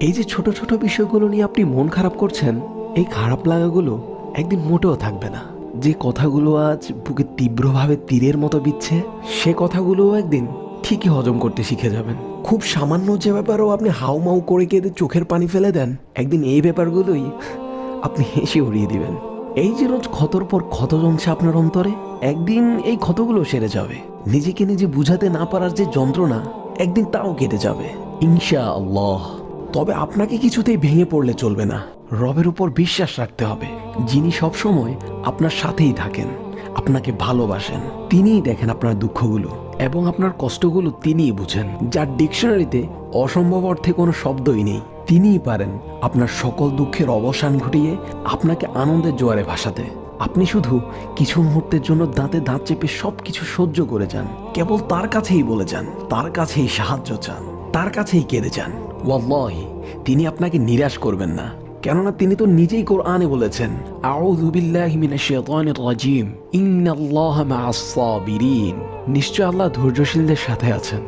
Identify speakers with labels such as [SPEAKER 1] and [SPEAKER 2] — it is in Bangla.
[SPEAKER 1] এই যে ছোট ছোট বিষয়গুলো নিয়ে আপনি মন খারাপ করছেন, এই খারাপ লাগাগুলো একদিন মোটেও থাকবে না। যে কথাগুলো আজ বুকে তীব্রভাবে তীরের মতো বিচ্ছে, সে কথাগুলোও একদিন ঠিকই হজম করতে শিখে যাবেন। খুব সামান্য যে ব্যাপারও আপনি হাউমাউ করে কেঁদে চোখের পানি ফেলে দেন, একদিন এই ব্যাপারগুলোই আপনি হেসে উড়িয়ে দিবেন। এই যে রোজ ক্ষতর পর ক্ষত জমছে আপনার অন্তরে, একদিন এই ক্ষতগুলো সেরে যাবে। নিজেকে নিজে বুঝাতে না পারার যে যন্ত্রণা, একদিন তাও কেটে যাবে ইনশাআল্লাহ। তবে আপনাকে কিছুতেই ভেঙে পড়লে চলবে না। রবের উপর বিশ্বাস রাখতে হবে, যিনি সবসময় আপনার সাথেই থাকেন, আপনাকে ভালোবাসেন। তিনিই দেখেন আপনার দুঃখগুলো এবং আপনার কষ্টগুলো তিনিই বুঝেন। যার ডিকশনারিতে অসম্ভব অর্থে কোনো শব্দই নেই, তিনিই পারেন আপনার সকল দুঃখের অবসান ঘটিয়ে আপনাকে আনন্দের জোয়ারে ভাসাতে। আপনি শুধু কিছু মুহূর্তের জন্য দাঁতে দাঁত চেপে সবকিছু সহ্য করে যান, কেবল তার কাছেই বলে যান, তার কাছেই সাহায্য চান, তার কাছেই কেঁদে যান। ওয়াল্লাহি তিনি আপনাকে নিরাশ করবেন না, কেননা তিনি তো নিজেই কোরআনে বলেছেন, আউযু বিল্লাহি মিনাশ শাইতানির রাজিম, ইন্নাল্লাহা মাআস সাবিরিন। নিশ্চয় আল্লাহ ধৈর্যশীলদের সাথে আছেন।